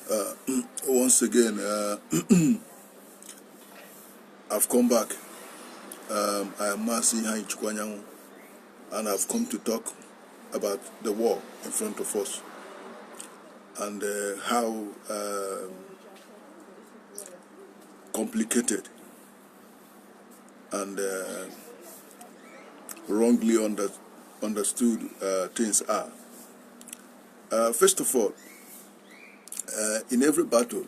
Uh, Once again, I've come back. I am Mazi Anyanwu, and I've come to talk about the war in front of us and how complicated and wrongly understood things are. First of all, in every battle,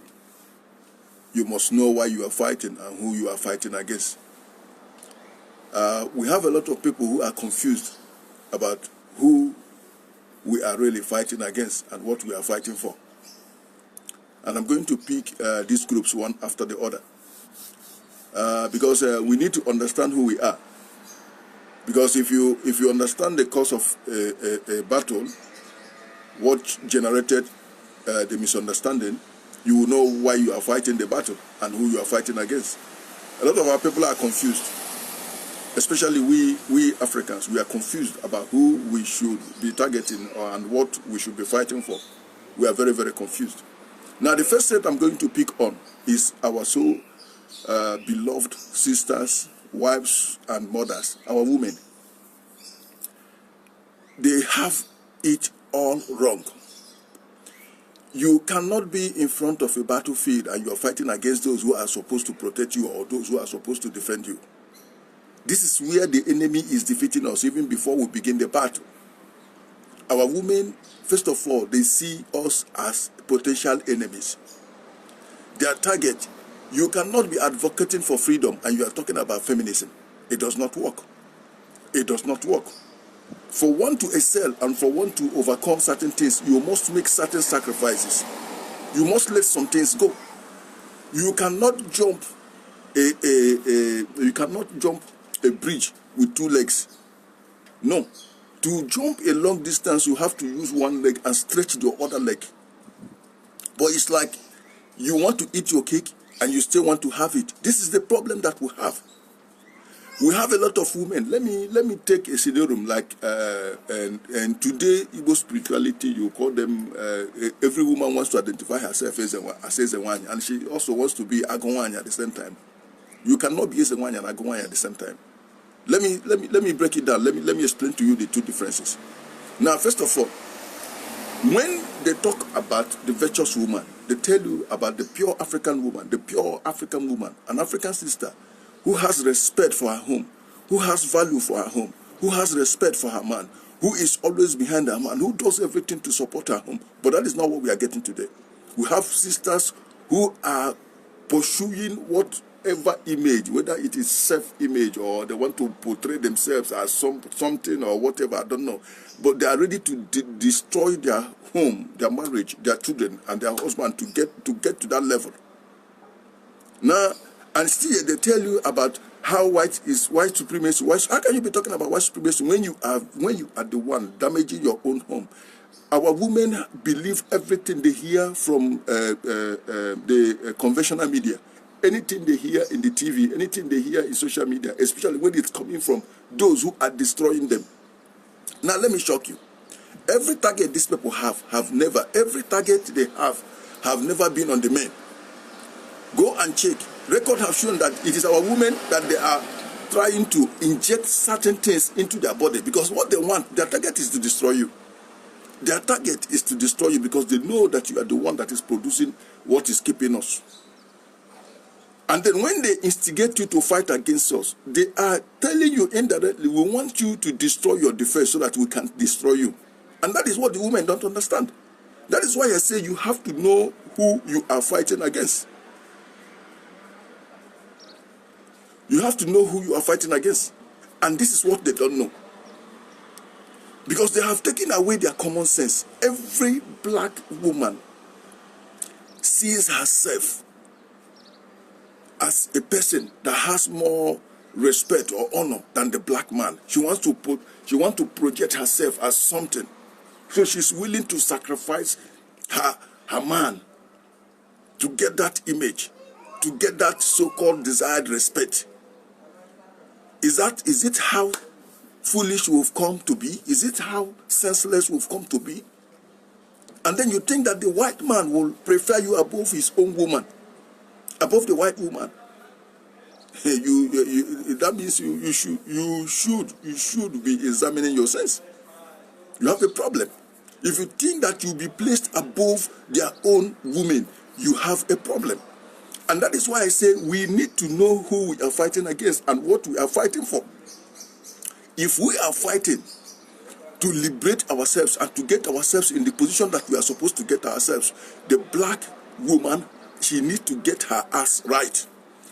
you must know why you are fighting and who you are fighting against. We have a lot of people who are confused about who we are really fighting against and what we are fighting for. And I'm going to pick these groups one after the other because we need to understand who we are. Because if you understand the cause of a battle, what generated the misunderstanding, you will know why you are fighting the battle and who you are fighting against. A lot of our people are confused, especially we Africans. We are confused about who we should be targeting and what we should be fighting for. We are very, very confused. Now, the first set I'm going to pick on is our so beloved sisters, wives, and mothers, our women. They have it all wrong. You cannot be in front of a battlefield and you are fighting against those who are supposed to protect you or those who are supposed to defend you. This is where the enemy is defeating us even before we begin the battle. Our women, first of all, they see us as potential enemies. Their target, you cannot be advocating for freedom and you are talking about feminism. It does not work. It does not work. For one to excel and for one to overcome certain things, you must make certain sacrifices. You must let some things go. You cannot jump a bridge with two legs. No. To jump a long distance, you have to use one leg and stretch the other leg. But it's like you want to eat your cake and you still want to have it. This is the problem that we have. We have a lot of women. Let me take a scenario like and today Igbo spirituality, you call them every woman wants to identify herself as a Iheanyi, and she also wants to be Iheanyi at the same time. You cannot be Iheanyi and Iheanyi at the same time. Let me break it down. Let me explain to you the two differences. Now, first of all, when they talk about the virtuous woman, they tell you about the pure African woman, an African sister who has respect for her home, who has value for her home, who has respect for her man, who is always behind her man, who does everything to support her home. But that is not what we are getting today. We have sisters who are pursuing whatever image, whether it is self-image or they want to portray themselves as something or whatever, I don't know. But they are ready to destroy their home, their marriage, their children, and their husband to get to that level. Now, and still they tell you about how white supremacy. How can you be talking about white supremacy when you are the one damaging your own home? Our women believe everything they hear from the conventional media, anything they hear in the TV, anything they hear in social media, especially when it's coming from those who are destroying them. Now let me shock you. Every target these people every target they have never been on the men. Go and check. Record have shown that it is our women that they are trying to inject certain things into their body because what they want, their target is to destroy you. Their target is to destroy you because they know that you are the one that is producing what is keeping us. And then when they instigate you to fight against us, they are telling you indirectly, we want you to destroy your defense so that we can destroy you. And that is what the women don't understand. That is why I say you have to know who you are fighting against. You have to know who you are fighting against. And this is what they don't know. Because they have taken away their common sense. Every black woman sees herself as a person that has more respect or honor than the black man. She wants to project herself as something. So she's willing to sacrifice her man to get that image, to get that so-called desired respect. Is it how foolish we've come to be? Is it how senseless we've come to be? And then you think that the white man will prefer you above his own woman, above the white woman. That means you should be examining your sense. You have a problem. If you think that you'll be placed above their own women, you have a problem. And that is why I say we need to know who we are fighting against and what we are fighting for. If we are fighting to liberate ourselves and to get ourselves in the position that we are supposed to get ourselves, the black woman, she needs to get her ass right.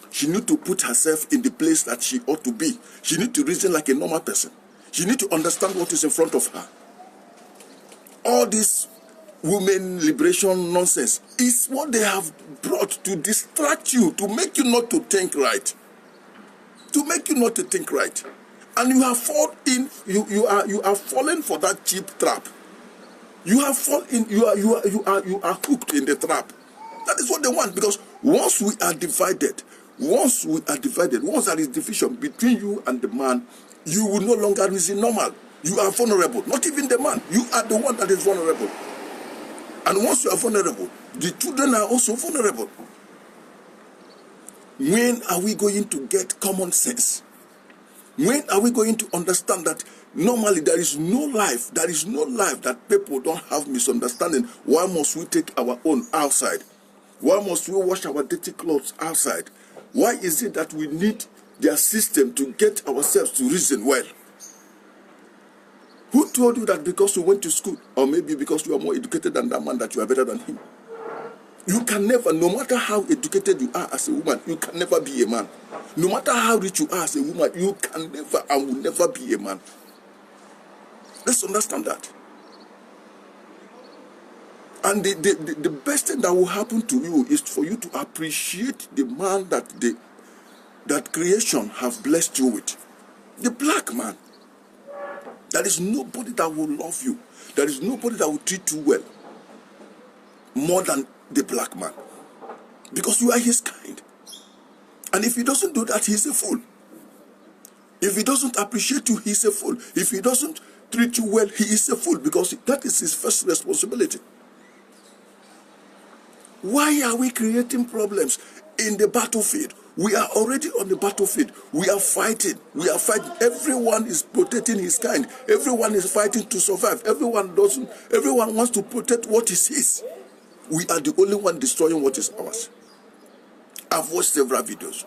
She needs to put herself in the place that she ought to be. She needs to reason like a normal person. She needs to understand what is in front of her. All this women liberation nonsense is what they have brought to distract you, to make you not to think right. To make you not to think right. And you have fallen in, you are fallen for that cheap trap. You have fallen, you are hooked in the trap. That is what they want, because once we are divided, once there is division between you and the man, you will no longer reason normal. You are vulnerable. Not even the man. You are the one that is vulnerable. And once you are vulnerable, the children are also vulnerable. When are we going to get common sense? When are we going to understand that normally there is no life that people don't have misunderstanding? Why must we take our own outside? Why must we wash our dirty clothes outside? Why is it that we need their system to get ourselves to reason well? Who told you that because you went to school, or maybe because you are more educated than that man, that you are better than him? You can never, no matter how educated you are as a woman, you can never be a man. No matter how rich you are as a woman, you can never and will never be a man. Let's understand that. And the best thing that will happen to you is for you to appreciate the man that creation have blessed you with. The black man. There is nobody that will love you. There is nobody that will treat you well more than the black man. Because you are his kind. And if he doesn't do that, he's a fool. If he doesn't appreciate you, he's a fool. If he doesn't treat you well, he is a fool, because that is his first responsibility. Why are we creating problems in the battlefield? We are already on the battlefield. We are fighting. We are fighting. Everyone is protecting his kind. Everyone is fighting to survive. Everyone wants to protect what is his. We are the only one destroying what is ours. I've watched several videos.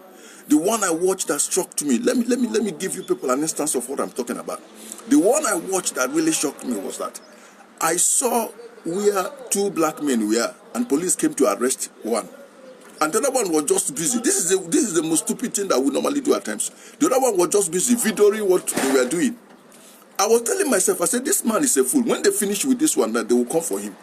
The one I watched that struck me, let me give you people an instance of what I'm talking about. The one I watched that really shocked me was that I saw where two black men were, and police came to arrest one. And the other one was just busy. This is the most stupid thing that we normally do at times. The other one was just busy videoing what they were doing. I was telling myself, I said, this man is a fool. When they finish with this one, that they will come for him.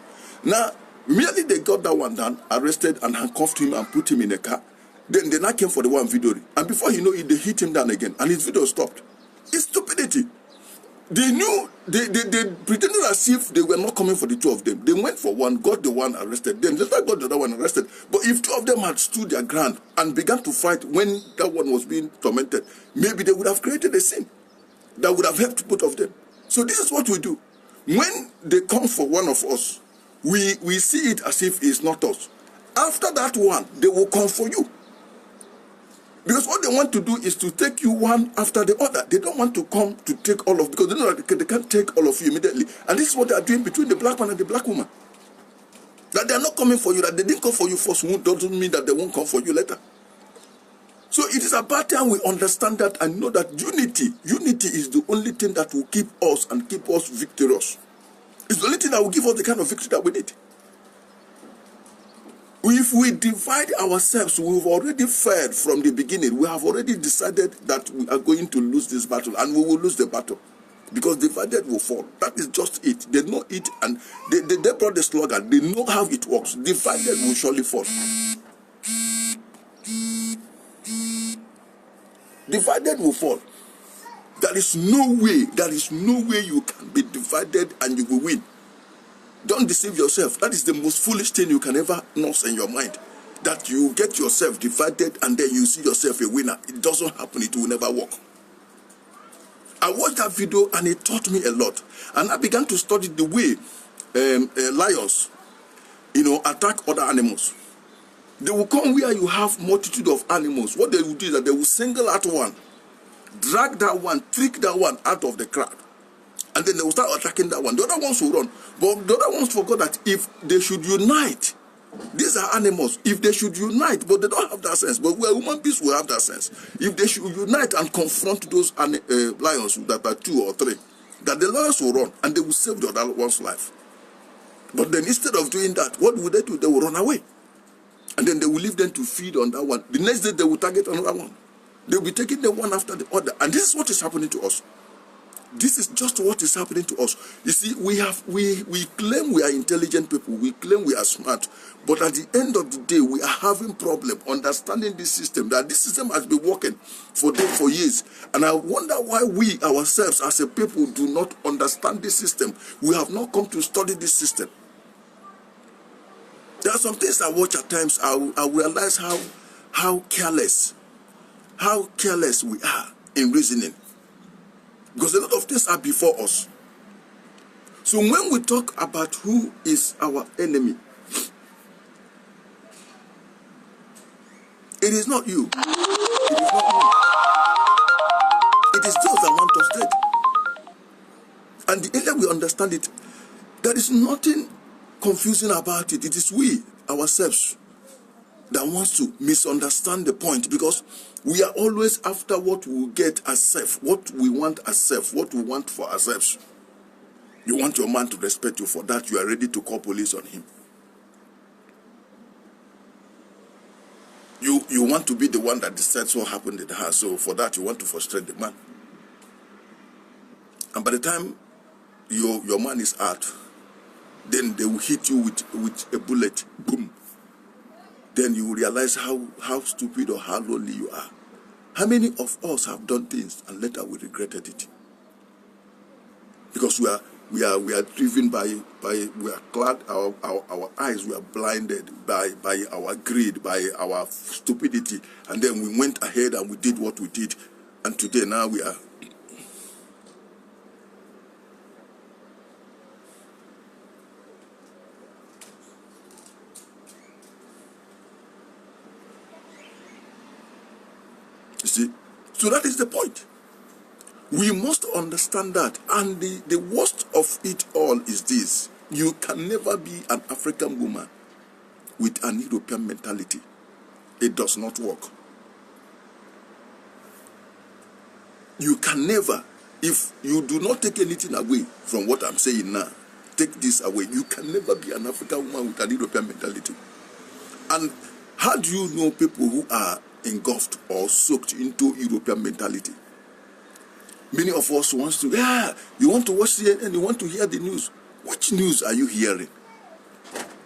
Now, merely they got that one done, arrested and handcuffed him and put him in a car. Then they now came for the one videoing. And before you know it, they hit him down again. And his video stopped. It's stupidity. They knew, they pretended as if they were not coming for the two of them. They went for one, got the one arrested, then later got the other one arrested. But if two of them had stood their ground and began to fight when that one was being tormented, maybe they would have created a scene that would have helped both of them. So this is what we do. When they come for one of us, we see it as if it's not us. After that one, they will come for you. Because what they want to do is to take you one after the other. They don't want to come to take all of, because they know that they can't take all of you immediately. And this is what they are doing between the black man and the black woman. That they are not coming for you, that they didn't come for you first, doesn't mean that they won't come for you later. So it is about time we understand that and know that unity is the only thing that will keep us and keep us victorious. It's the only thing that will give us the kind of victory that we need. If we divide ourselves, we've already failed from the beginning. We have already decided that we are going to lose this battle, and we will lose the battle. Because divided will fall. That is just it. They know it, and they brought the slogan. They know how it works. Divided will surely fall. Divided will fall. There is no way you can be divided and you will win. Don't deceive yourself. That is the most foolish thing you can ever nurse in your mind. That you get yourself divided and then you see yourself a winner. It doesn't happen. It will never work. I watched that video and it taught me a lot. And I began to study the way lions, attack other animals. They will come where you have multitude of animals. What they will do is that they will single out one, drag that one, trick that one out of the crowd. And then they will start attacking that one. The other ones will run. But the other ones forgot that if they should unite, these are animals. If they should unite, but they don't have that sense. But we are human beings, we have that sense. If they should unite and confront those lions that are 2 or 3, that the lions will run and they will save the other one's life. But then instead of doing that, what will they do? They will run away. And then they will leave them to feed on that one. The next day they will target another one. They will be taking the one after the other. And this is what is happening to us. This is just what is happening to us. You see, we claim we are intelligent people. We claim we are smart. But at the end of the day, we are having problem understanding this system. That this system has been working for years. And I wonder why we ourselves as a people do not understand this system. We have not come to study this system. There are some things I watch at times. I realize how careless we are in reasoning. Because a lot of things are before us. So when we talk about who is our enemy, it is not you. It is not me. It is those that want us dead. And the earlier we understand it, there is nothing confusing about it. It is we ourselves that wants to misunderstand the point, because we are always after what we will get as self, what we want as self, what we want for ourselves. You want your man to respect you. For that, you are ready to call police on him. You want to be the one that decides what happened in the house. So for that, you want to frustrate the man. And by the time your man is out, then they will hit you with a bullet. Boom. Then you will realize how stupid or how lonely you are. How many of us have done things and later we regretted it? Because we are driven by we are clad, our eyes were blinded by our greed, by our stupidity, and then we went ahead and we did what we did, and today now we are. You see, so that is the point. We must understand that. And the worst of it all is this. You can never be an African woman with an European mentality. It does not work. You can never, if you do not take anything away from what I'm saying now, take this away. You can never be an African woman with an European mentality. And how do you know people who are engulfed or soaked into European mentality? Many of us want to, you want to watch CNN, you want to hear the news. Which news are you hearing?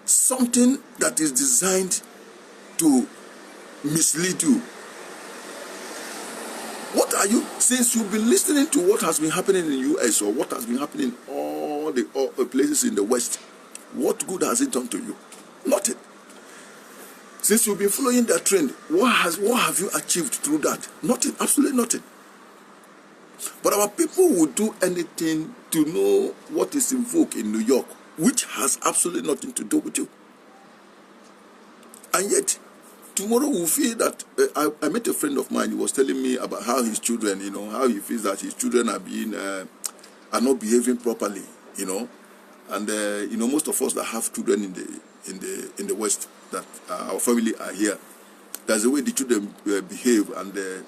Something that is designed to mislead you. What are you, since you've been listening to what has been happening in the US or what has been happening in all the places in the West, what good has it done to you? Nothing. Since you've been following that trend, what have you achieved through that? Nothing, absolutely nothing. But our people will do anything to know what is in vogue in New York, which has absolutely nothing to do with you. And yet, tomorrow we'll feel that, I met a friend of mine, he was telling me about how his children, how he feels that his children are not behaving properly, And, most of us that have children in the West, that our family are here, there's a way the children behave, and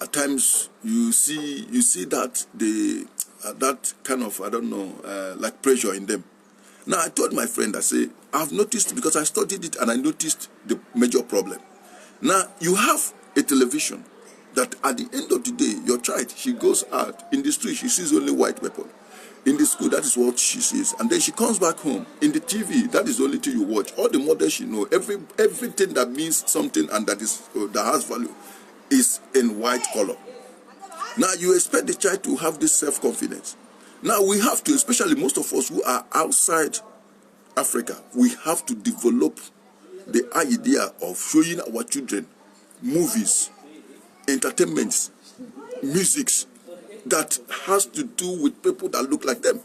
at times you see that that kind of, I don't know, like pressure in them. Now I told my friend, I say, I've noticed, because I studied it and I noticed the major problem. Now you have a television that at the end of the day, your child, she goes out in the street, she sees only white people. In the school, that is what she sees. And then she comes back home. In the TV, that is the only thing you watch. All the models she knows, everything that means something and that has value is in white color. Now, you expect the child to have this self-confidence. Now, we have to, especially most of us who are outside Africa, we have to develop the idea of showing our children movies, entertainments, musics, that has to do with people that look like them.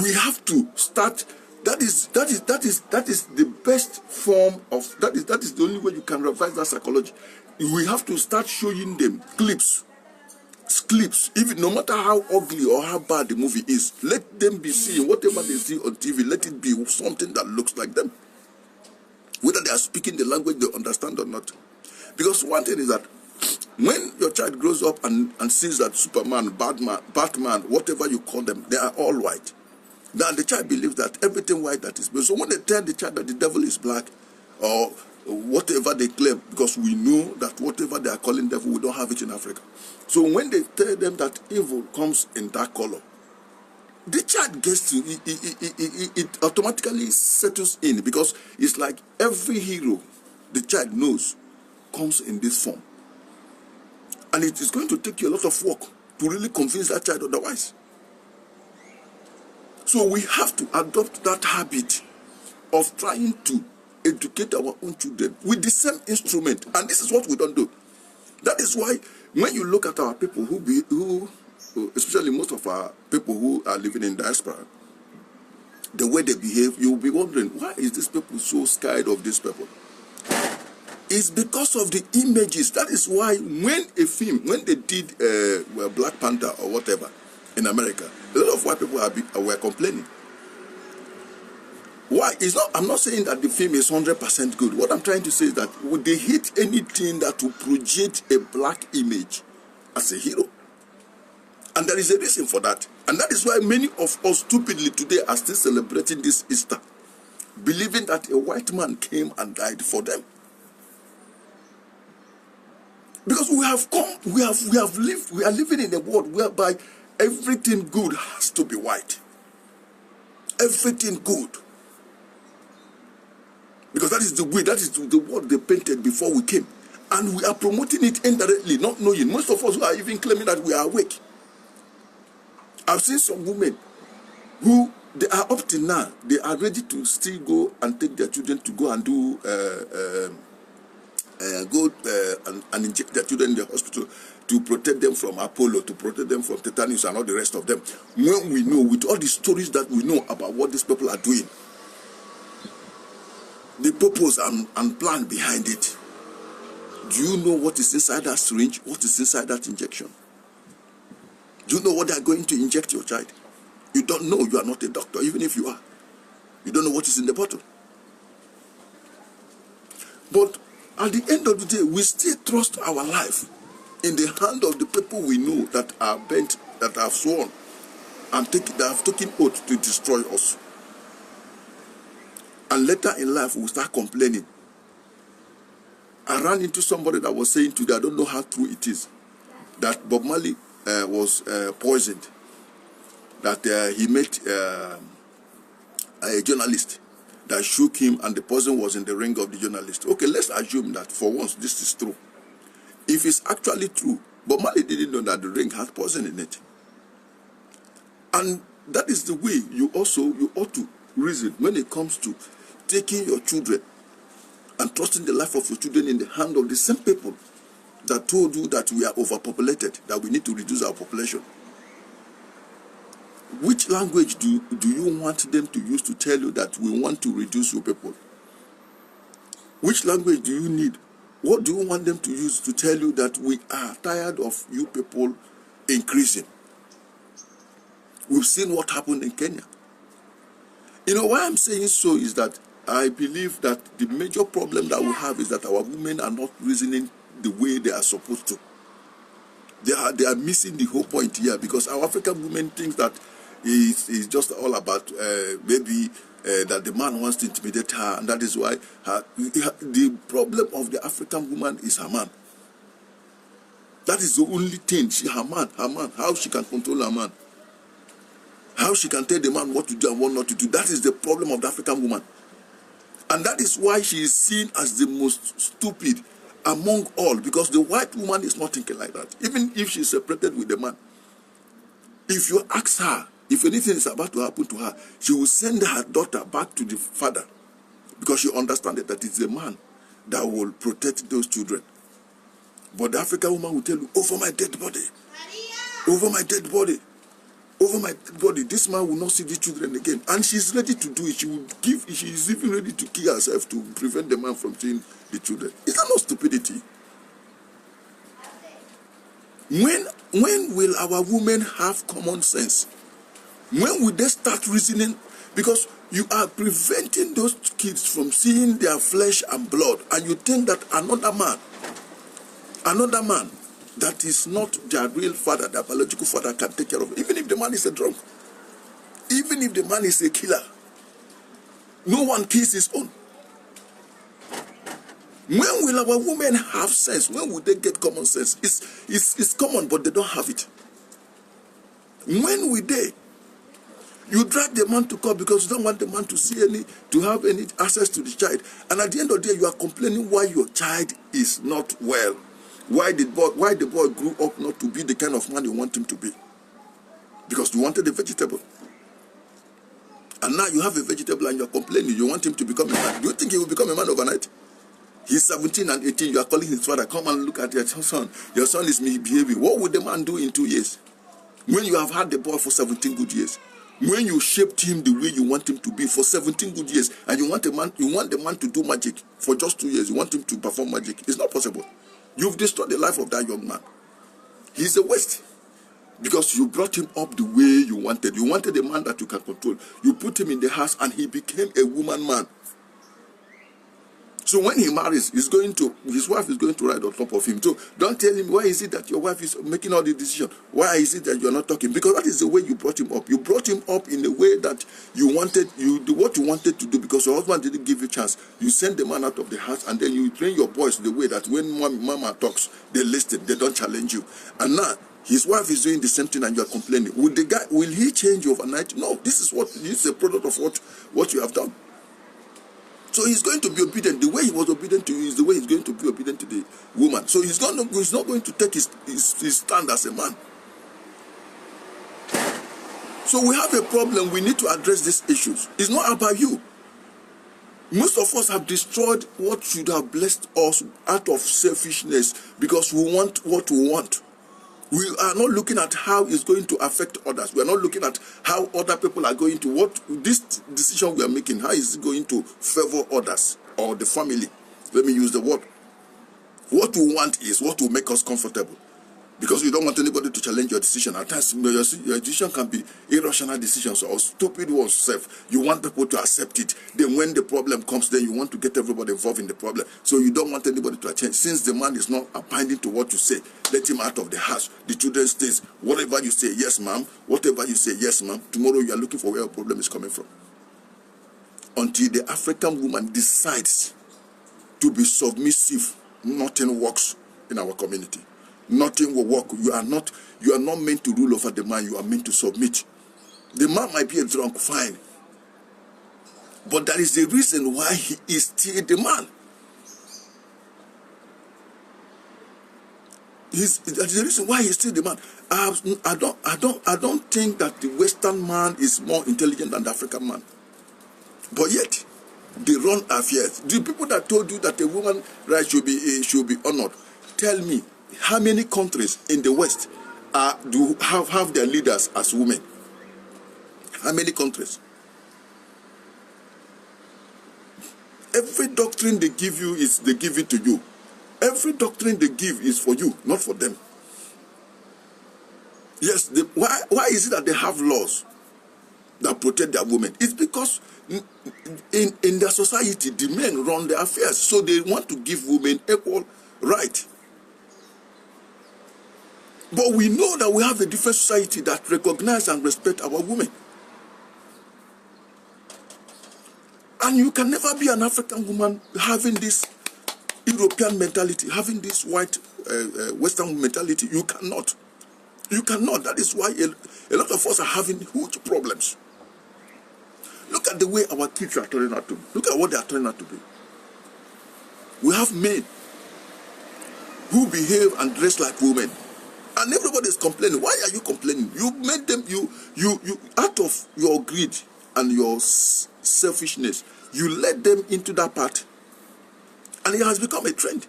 We have to start. That is the best form of that is the only way you can revise that psychology. We have to start showing them clips, even no matter how ugly or how bad the movie is, let them be seeing whatever they see on TV. Let it be something that looks like them, whether they are speaking the language they understand or not. Because one thing is that when your child grows up and sees that Superman, Batman, whatever you call them, they are all white. Now the child believes that everything white that is black. So when they tell the child that the devil is black, or whatever they claim, because we know that whatever they are calling devil, we don't have it in Africa. So when they tell them that evil comes in that color, the child gets to it automatically settles in, because it's like every hero the child knows comes in this form. And it is going to take you a lot of work to really convince that child otherwise. So we have to adopt that habit of trying to educate our own children with the same instrument. And this is what we don't do. That is why when you look at our people who especially most of our people who are living in diaspora, the way they behave, you'll be wondering, why is this people so scared of these people? It's because of the images. That is why when they did Black Panther or whatever in America, a lot of white people were complaining. Why? I'm not saying that the film is 100% good. What I'm trying to say is that would they hit anything that will project a black image as a hero? And there is a reason for that. And that is why many of us stupidly today are still celebrating this Easter, believing that a white man came and died for them. Because we are living in a world whereby everything good has to be white. Everything good. Because that is the way, that is the word they painted before we came. And we are promoting it indirectly, not knowing. Most of us who are even claiming that we are awake. I've seen some women who, they are up till now, they are ready to still go and take their children to go and do and inject their children in the hospital to protect them from Apollo, to protect them from tetanus and all the rest of them. When we know, with all the stories that we know about what these people are doing, the purpose and plan behind it, do you know what is inside that syringe? What is inside that injection? Do you know what they are going to inject your child? You don't know. You are not a doctor, even if you are. You don't know what is in the bottle. But at the end of the day, we still trust our life in the hand of the people we know that are bent, that have sworn, and that have taken oath to destroy us. And later in life, we'll start complaining. I ran into somebody that was saying today, I don't know how true it is, that Bob Marley was poisoned. That he met a journalist that shook him, and the poison was in the ring of the journalist. Okay, let's assume that for once this is true. If it's actually true, Bob Marley didn't know that the ring had poison in it. And that is the way you ought to reason when it comes to taking your children and trusting the life of your children in the hand of the same people that told you that we are overpopulated, that we need to reduce our population. Which language do you want them to use to tell you that we want to reduce your people? Which language do you need? What do you want them to use to tell you that we are tired of you people increasing? We've seen what happened in Kenya. You know, why I'm saying so is that I believe that the major problem that we have is that our women are not reasoning the way they are supposed to. They are missing the whole point here, because our African women think that it's just all about maybe that the man wants to intimidate her, and that is why the problem of the African woman is her man. That is the only thing. Her man, how she can control her man. How she can tell the man what to do and what not to do. That is the problem of the African woman. And that is why she is seen as the most stupid among all, because the white woman is not thinking like that. Even if she's separated with the man, if you ask her, if anything is about to happen to her, she will send her daughter back to the father, because she understands that it's the man that will protect those children. But the African woman will tell you, over my dead body. Over my dead body. over my body. This man will not see the children again. And she's ready to do it. She is even ready to kill herself to prevent the man from seeing the children. Is that not stupidity? When will our women have common sense? When will they start reasoning? Because you are preventing those kids from seeing their flesh and blood, and you think that another man that is not their real father, their biological father, can take care of it. Even if the man is a drunk, even if the man is a killer, no one kills his own. When will our women have sense? When will they get common sense? It's common, but they don't have it. When will they? You drag the man to court because you don't want the man to have any access to the child. And at the end of the day, you are complaining why your child is not well. Why the boy grew up not to be the kind of man you want him to be. Because you wanted a vegetable. And now you have a vegetable and you're complaining. You want him to become a man. Do you think he will become a man overnight? He's 17 and 18. You are calling his father. Come and look at your son. Your son is misbehaving. What would the man do in 2 years? When you have had the boy for 17 good years. When you shaped him the way you want him to be for 17 good years, and you want the man to do magic for just 2 years, you want him to perform magic. It's not possible. You've destroyed the life of that young man. He's a waste. Because you brought him up the way you wanted. You wanted a man that you can control. You put him in the house and he became a woman man. So when he marries, his wife is going to ride on top of him. So don't tell him, why is it that your wife is making all the decisions? Why is it that you're not talking? Because that is the way you brought him up. You brought him up in a way that you do what you wanted to do because your husband didn't give you a chance. You send the man out of the house and then you train your boys the way that when mama talks, they listen, they don't challenge you. And now, his wife is doing the same thing and you are complaining. Will he change overnight? No, this is a product of what you have done. So he's going to be obedient. The way he was obedient to you is the way he's going to be obedient to the woman. So he's not going to take his stand as a man. So we have a problem. We need to address these issues. It's not about you. Most of us have destroyed what should have blessed us out of selfishness because we want what we want. We are not looking at how it's going to affect others. We are not looking at how other people are going to, what this decision we are making, how is it going to favor others or the family. Let me use the word. What we want is what will make us comfortable. Because you don't want anybody to challenge your decision. At times, your decision can be irrational decisions or stupid ones. You want people to accept it. Then when the problem comes, then you want to get everybody involved in the problem. So you don't want anybody to change. Since the man is not abiding to what you say, let him out of the house. The children stays. Whatever you say, yes, ma'am. Whatever you say, yes, ma'am. Tomorrow you are looking for where your problem is coming from. Until the African woman decides to be submissive, nothing works in our community. Nothing will work. You are not meant to rule over the man. You are meant to submit. The man might be a drunk, fine. But that is the reason why he is still the man. That is the reason why he's still the man. I don't think that the Western man is more intelligent than the African man. But yet, they run affairs. The people that told you that a woman right should be honored, tell me, how many countries in the West do have their leaders as women? How many countries? Every doctrine they give you they give it to you. Every doctrine they give is for you, not for them. Yes, why is it that they have laws that protect their women? It's because in their society, the men run their affairs, so they want to give women equal right. But we know that we have a different society that recognizes and respects our women. And you can never be an African woman having this European mentality, having this white Western mentality. You cannot. You cannot. That is why a lot of us are having huge problems. Look at the way our kids are turning out to be. Look at what they are turning out to be. We have men who behave and dress like women. And everybody is complaining. Why are you complaining? You made them, you out of your greed and your selfishness, you led them into that path. And it has become a trend.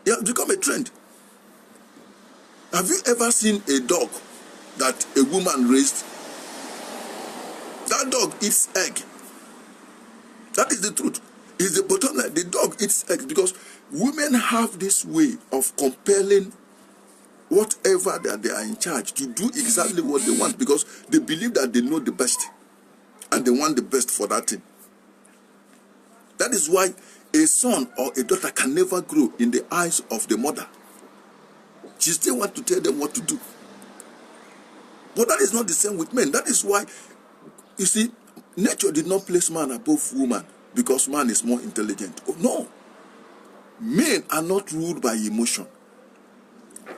It has become a trend. Have you ever seen a dog that a woman raised, that dog eats egg. That is the truth. It's the bottom line. The dog eats eggs because women have this way of compelling whatever that they are in charge to do exactly what they want, because they believe that they know the best and they want the best for that thing. That is why a son or a daughter can never grow in the eyes of the mother. She still wants to tell them what to do. But that is not the same with men. That is why, you see, nature did not place man above woman because man is more intelligent. Oh, no. Men are not ruled by emotion.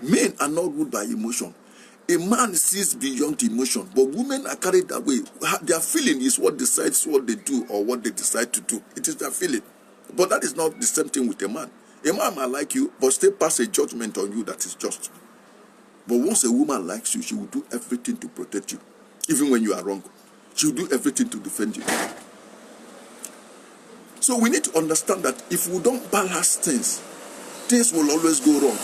Men are not ruled by emotion. A man sees beyond emotion, but women are carried that way. Their feeling is what decides what they do or what they decide to do. It is their feeling. But that is not the same thing with a man. A man might like you, but still pass a judgment on you that is just. But once a woman likes you, she will do everything to protect you. Even when you are wrong, she will do everything to defend you. So we need to understand that if we don't balance things, things will always go wrong.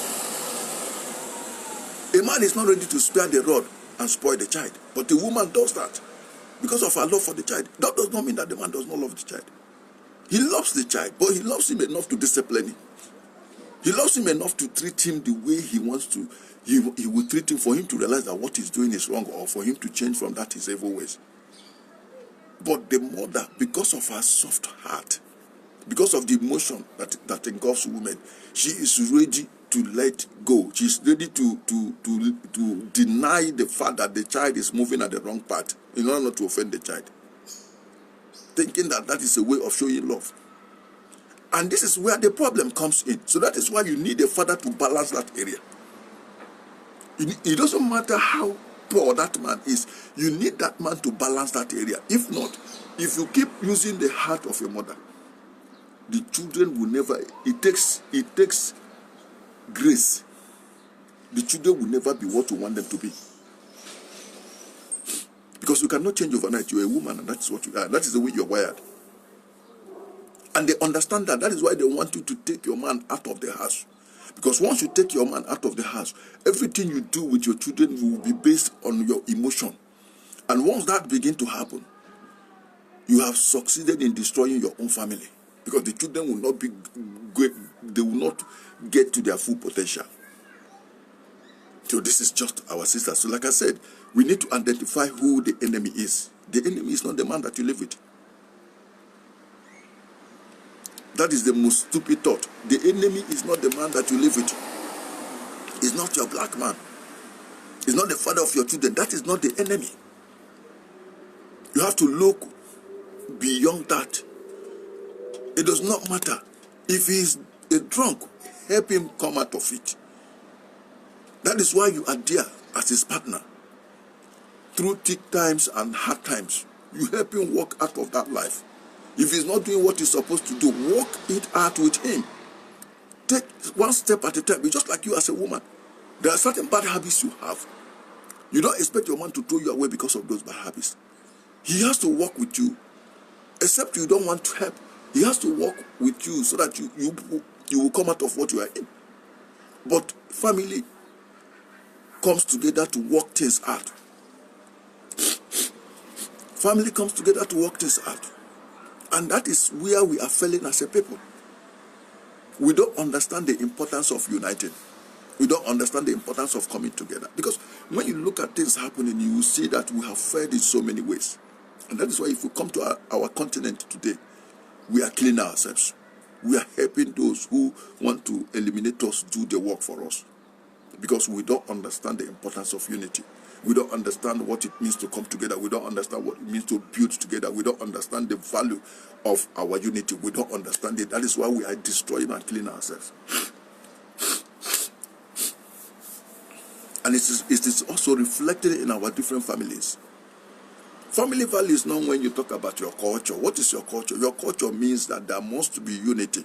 A man is not ready to spare the rod and spoil the child, but the woman does that because of her love for the child. That does not mean that the man does not love the child. He loves the child, but he loves him enough to discipline him. He loves him enough to treat him the way he wants to. He will treat him for him to realize that what he's doing is wrong, or for him to change from that his evil ways. But the mother, because of her soft heart, because of the emotion that engulfs women, she is ready to let go. She's ready to deny the fact that the child is moving at the wrong path in order not to offend the child, thinking that that is a way of showing love. And this is where the problem comes in. So that is why you need a father to balance that area. It doesn't matter how poor that man is. You need that man to balance that area. If not, if you keep using the heart of your mother, the children will never, it takes grace. The children will never be what you want them to be. Because you cannot change overnight. You're a woman and that's what you are. That is the way you're wired. And they understand that. That is why they want you to take your man out of the house. Because once you take your man out of the house, everything you do with your children will be based on your emotion. And once that begins to happen, you have succeeded in destroying your own family. Because the children will not be great, they will not get to their full potential. So this is just our sister. So like I said, we need to identify who the enemy is. The enemy is not the man that you live with. That is the most stupid thought. The enemy is not the man that you live with. It's not your black man. It's not the father of your children. That is not the enemy. You have to look beyond that. It does not matter. If he is a drunk, help him come out of it. That is why you are there as his partner. Through thick times and hard times, you help him walk out of that life. If he's not doing what he's supposed to do, walk it out with him. Take one step at a time. It's just like you as a woman. There are certain bad habits you have. You don't expect your man to throw you away because of those bad habits. He has to work with you. Except you don't want to help. He has to work with you so that you will come out of what you are in. But family comes together to work things out. Family comes together to work things out. And that is where we are failing as a people. We don't understand the importance of uniting. We don't understand the importance of coming together. Because when you look at things happening, you will see that we have failed in so many ways. And that is why if we come to our continent today, we are killing ourselves. We are helping those who want to eliminate us do the work for us. Because we don't understand the importance of unity. We don't understand what it means to come together. We don't understand what it means to build together. We don't understand the value of our unity. We don't understand it. That is why we are destroying and killing ourselves. And it is also reflected in our different families. Family value is not when you talk about your culture. What is your culture? Your culture means that there must be unity.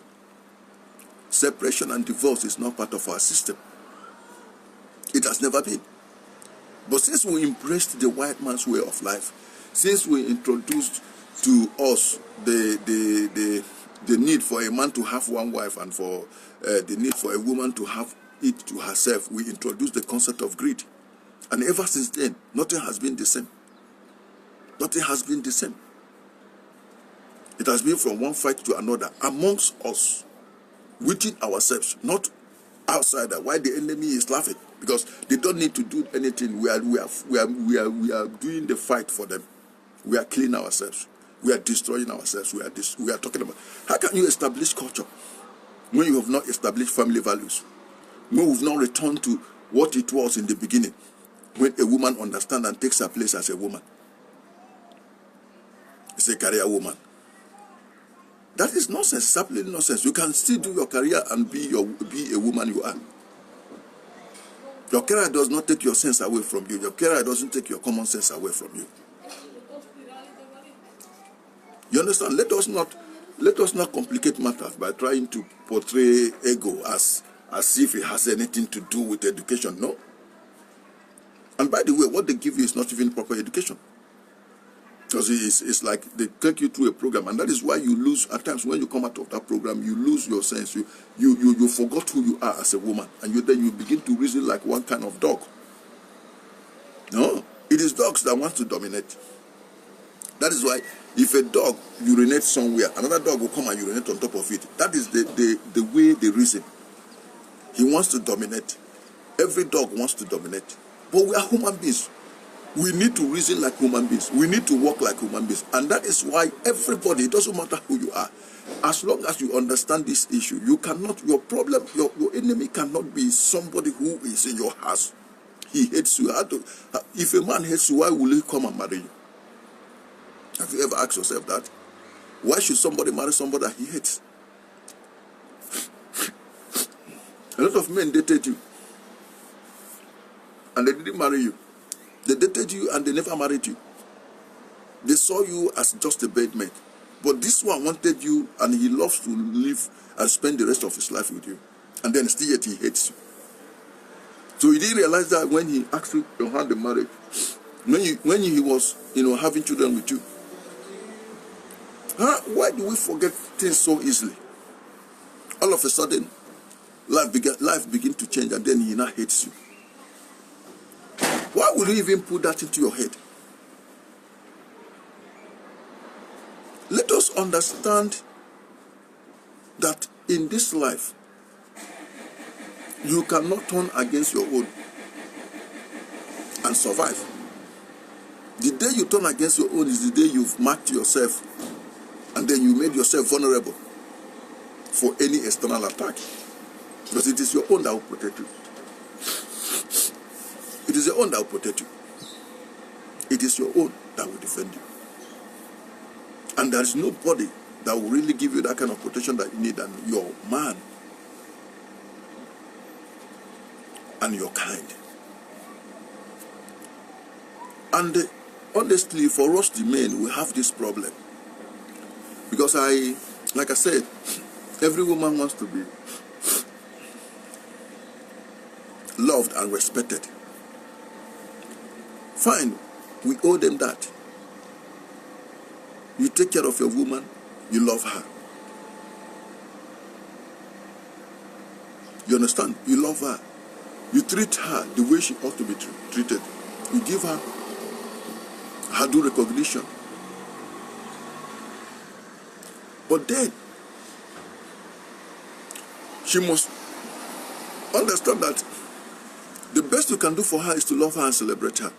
Separation and divorce is not part of our system. It has never been. But since we embraced the white man's way of life, since we introduced to us the need for a man to have one wife and for the need for a woman to have it to herself, we introduced the concept of greed. And ever since then, nothing has been the same. Nothing has been the same. It has been from one fight to another amongst us, within ourselves, not outside. Why the enemy is laughing? Because they don't need to do anything. We are doing the fight for them. We are killing ourselves. We are destroying ourselves. We are talking about how can you establish culture when you have not established family values? When we've not returned to what it was in the beginning, when a woman understands and takes her place as a woman. It's a career woman. That is nonsense. It's absolutely nonsense. You can still do your career and be a woman you are. Your career does not take your sense away from you. Your career doesn't take your common sense away from you. You understand? Let us not complicate matters by trying to portray ego as if it has anything to do with education. No. And by the way, what they give you is not even proper education. Because it's like they take you through a program, and that is why you lose at times. When you come out of that program, you lose your sense. You forgot who you are as a woman, and then you begin to reason like one kind of dog. No, it is dogs that want to dominate. That is why if a dog urinates somewhere, another dog will come and urinate on top of it. That is the way they reason. He wants to dominate. Every dog wants to dominate. But we are human beings. We need to reason like human beings. We need to walk like human beings. And that is why everybody, it doesn't matter who you are, as long as you understand this issue, you cannot, your problem, your enemy cannot be somebody who is in your house. He hates you. If a man hates you, why will he come and marry you? Have you ever asked yourself that? Why should somebody marry somebody that he hates? A lot of men dated you, and they didn't marry you. They dated you and they never married you. They saw you as just a bedmate. But this one wanted you, and he loves to live and spend the rest of his life with you. And then still yet he hates you. So he didn't realize that when he asked you to hand the marriage, when he was having children with you. Why do we forget things so easily? All of a sudden, life begin to change, and then he now hates you. Why would you even put that into your head? Let us understand that in this life, you cannot turn against your own and survive. The day you turn against your own is the day you've marked yourself, and then you made yourself vulnerable for any external attack. Because it is your own that will protect you. It is your own that will protect you. It is your own that will defend you. And there is nobody that will really give you that kind of protection that you need than your man and your kind. And honestly, for us the men, we have this problem. Because like I said, every woman wants to be loved and respected. Fine, we owe them that. You take care of your woman, you love her. You understand? You love her. You treat her the way she ought to be treated. You give her her due recognition. But then, she must understand that the best you can do for her is to love her and celebrate her.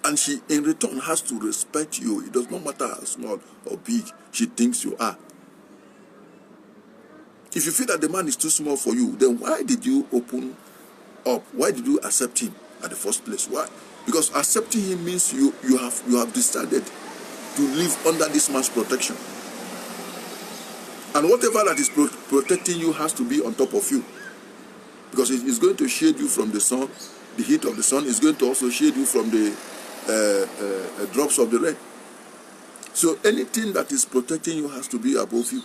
And she, in return, has to respect you. It does not matter how small or big she thinks you are. If you feel that the man is too small for you, then why did you open up? Why did you accept him at the first place? Why? Because accepting him means you have decided to live under this man's protection. And whatever that is protecting you has to be on top of you. Because it is going to shade you from the sun, the heat of the sun. Is going to also shade you from the drops of the rain. So anything that is protecting you has to be above you.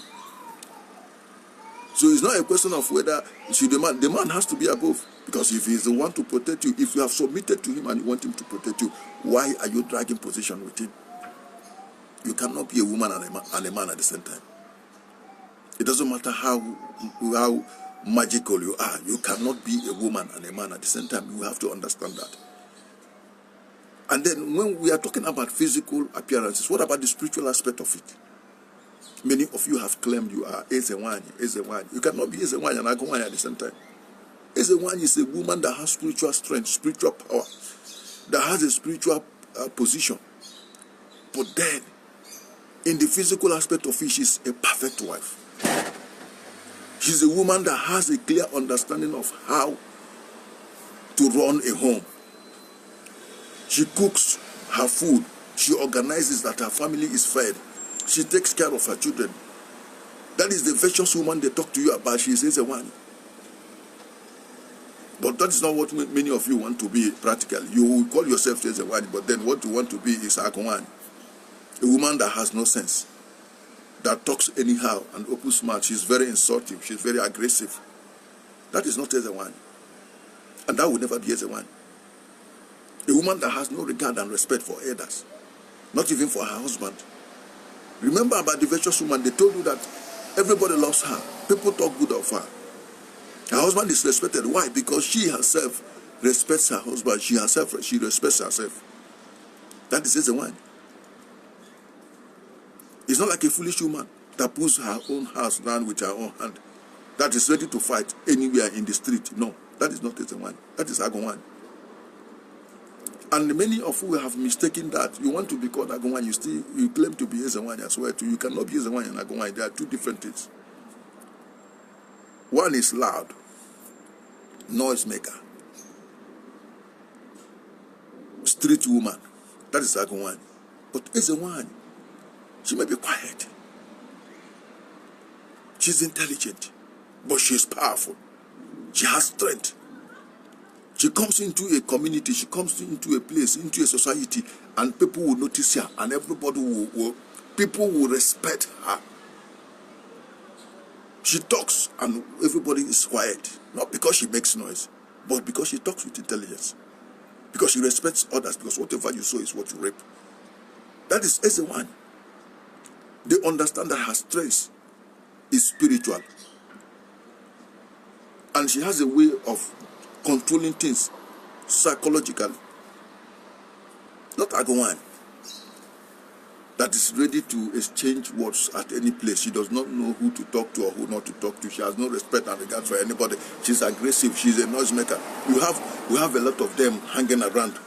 So it's not a question of whether the man has to be above. Because if he's the one to protect you, if you have submitted to him and you want him to protect you, why are you dragging position with him? You cannot be a woman and a man at the same time. It doesn't matter how magical you are. You cannot be a woman and a man at the same time. You have to understand that. And then when we are talking about physical appearances, what about the spiritual aspect of it? Many of you have claimed you are iheanyi. You cannot be iheanyi and iheanyi at the same time. Iheanyi is a woman that has spiritual strength, spiritual power, that has a spiritual position. But then, in the physical aspect of it, she's a perfect wife. She's a woman that has a clear understanding of how to run a home. She cooks her food. She organizes that her family is fed. She takes care of her children. That is the virtuous woman they talk to you about. She is a one. But that is not what many of you want to be practically. You will call yourself as a one, but then what you want to be is a one. A woman that has no sense, that talks anyhow and opens mouth. She's very insulting. She's very aggressive. That is not as a one. And that will never be as a one. A woman that has no regard and respect for others, not even for her husband. Remember about the virtuous woman, they told you that everybody loves her. People talk good of her. Her husband is respected. Why? Because she herself respects her husband. She respects herself. That is the one. It's not like a foolish woman that puts her own house down with her own hand, that is ready to fight anywhere in the street. No, that is not the one. That is Agonwan. And many of you have mistaken that. You want to be called Agonwan, you claim to be Ezewan as well too. You cannot be Ezewan and Agonwan. They are two different things. One is loud, noise maker, street woman. That is Agonwan. But Ezewan, she may be quiet. She's intelligent, but she's powerful. She has strength. She comes into a community, she comes into a place, into a society, and people will notice her, and everybody people will respect her. She talks, and everybody is quiet. Not because she makes noise, but because she talks with intelligence. Because she respects others, because whatever you sow is what you reap. That is as a one. They understand that her strength is spiritual. And she has a way of controlling things psychologically. Not Agonwan that is ready to exchange words at any place. She does not know who to talk to or who not to talk to. She has no respect and regard for anybody. She's aggressive. She's a noisemaker. We have a lot of them hanging around.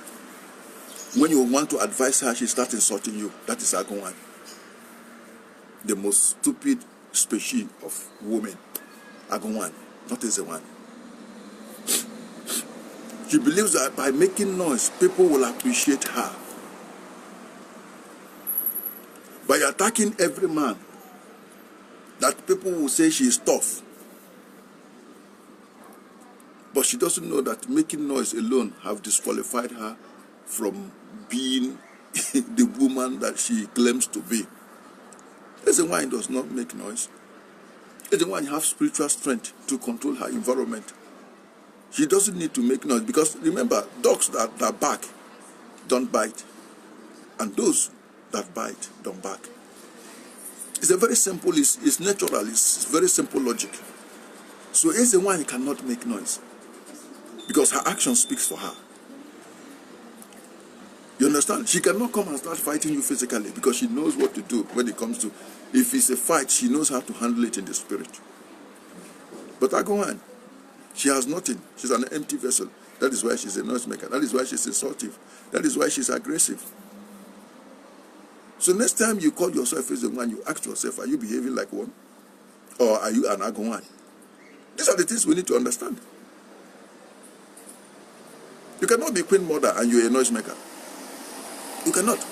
When you want to advise her, she starts insulting you. That is Agonwan. The most stupid species of women. Agonwan, not as a one. She believes that by making noise, people will appreciate her. By attacking every man, that people will say she is tough. But she doesn't know that making noise alone have disqualified her from being the woman that she claims to be. As a wine does not make noise. As a wine has spiritual strength to control her environment. She doesn't need to make noise, because remember, dogs that bark don't bite, and those that bite don't bark. It's a very simple, it's natural, it's very simple logic. So as a wine cannot make noise, because her action speaks for her. You understand? She cannot come and start fighting you physically, because she knows what to do when it comes to, if it's a fight, she knows how to handle it in the spirit. But I go on. She has nothing. She's an empty vessel. That is why she's a noisemaker. That is why she's insultive. That is why she's aggressive. So next time you call yourself as a one, you ask yourself, are you behaving like one? Or are you an Agonwan? These are the things we need to understand. You cannot be queen mother and you're a noisemaker. You cannot.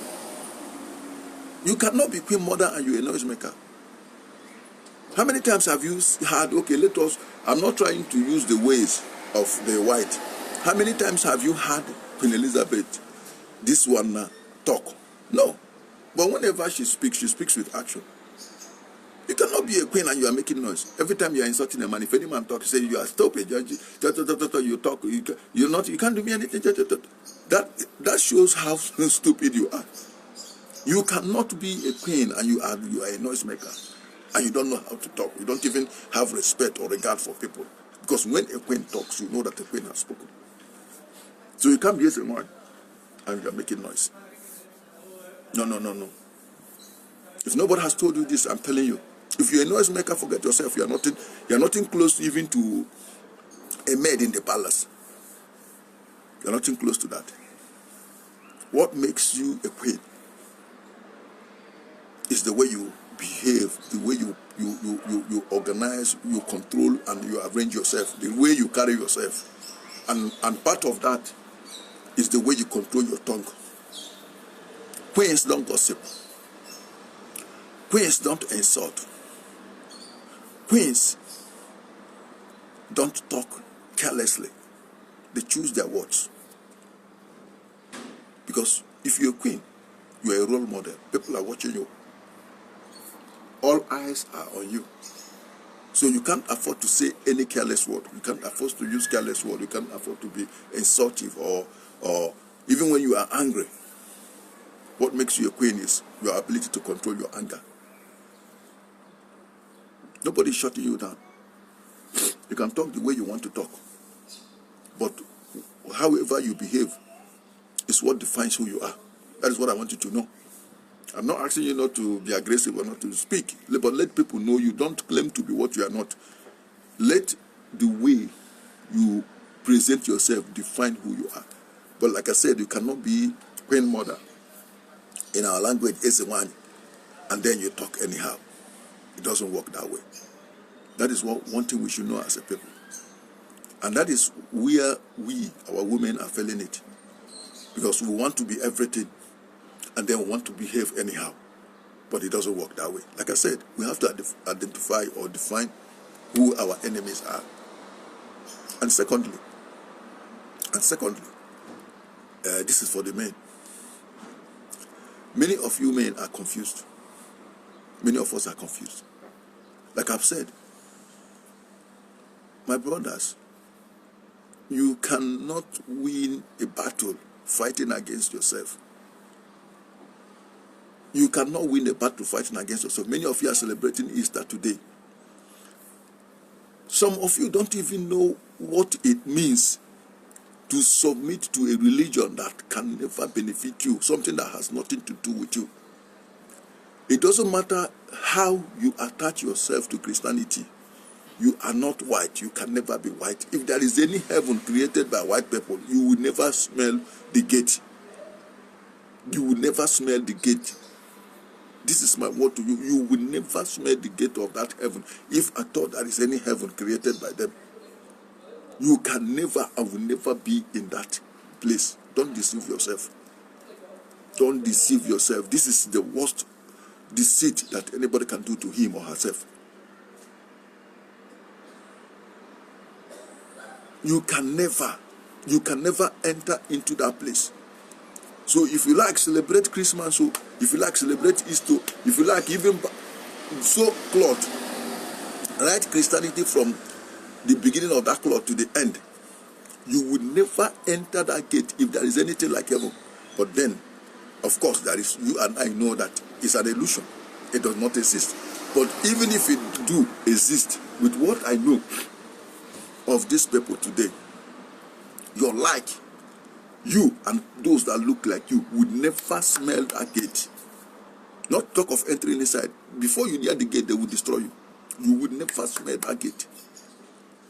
You cannot be queen mother and you're a noisemaker. How many times have you had, okay, I'm not trying to use the ways of the white. How many times have you had Queen Elizabeth, this one, talk? No. But whenever she speaks with action. You cannot be a queen and you are making noise. Every time you are insulting a man, if any man talks, you say you are stupid, you talk, you can't do me anything. That shows how stupid you are. You cannot be a queen and you are a noisemaker. and you don't know how to talk. You don't even have respect or regard for people. Because when a queen talks, you know that the queen has spoken. So you can't be as a man and you're making noise. No, no, no, no. If nobody has told you this, I'm telling you, if you're a noisemaker, forget yourself. You're nothing close even to a maid in the palace. You're nothing close to that. What makes you a queen is the way you behave, the way you organize, you control, and you arrange yourself, the way you carry yourself. And part of that is the way you control your tongue. Queens don't gossip. Queens don't insult. Queens don't talk carelessly. They choose their words. Because if you're a queen, you're a role model. People are watching you. All eyes are on you. So you can't afford to say any careless word. You can't afford to use careless word. You can't afford to be insultive or even when you are angry. What makes you a queen is your ability to control your anger. Nobody's shutting you down. You can talk the way you want to talk. But however you behave is what defines who you are. That is what I want you to know. I'm not asking you not to be aggressive or not to speak, but let people know you don't claim to be what you are not. Let the way you present yourself define who you are. But like I said, you cannot be queen mother in our language, iheanyi, and then you talk anyhow. It doesn't work that way. That is one thing we should know as a people. And that is where our women, are failing it. Because we want to be everything, and then we want to behave anyhow. But it doesn't work that way. Like I said, we have to identify or define who our enemies are. And secondly, this is for the men. Many of you men are confused. Many of us are confused. Like I've said, my brothers, you cannot win a battle fighting against yourself. You cannot win a battle fighting against yourself. Many of you are celebrating Easter today. Some of you don't even know what it means to submit to a religion that can never benefit you, something that has nothing to do with you. It doesn't matter how you attach yourself to Christianity. You are not white. You can never be white. If there is any heaven created by white people, you will never smell the gate. You will never smell the gate. This is my word to you. You will never smell the gate of that heaven. If I thought there is any heaven created by them, you can never and will never be in that place. Don't deceive yourself. Don't deceive yourself. This is the worst deceit that anybody can do to him or herself. You can never enter into that place. So if you like celebrate Christmas, so if you like celebrate Easter, if you like even sew cloth, write Christianity from the beginning of that cloth to the end, you would never enter that gate if there is anything like heaven. But then, of course, there is, you and I know that it's an illusion. It does not exist. But even if it do exist, with what I know of these people today, your like, you and those that look like you would never smell that gate. Not talk of entering inside. Before you near the gate, they will destroy you. You would never smell that gate.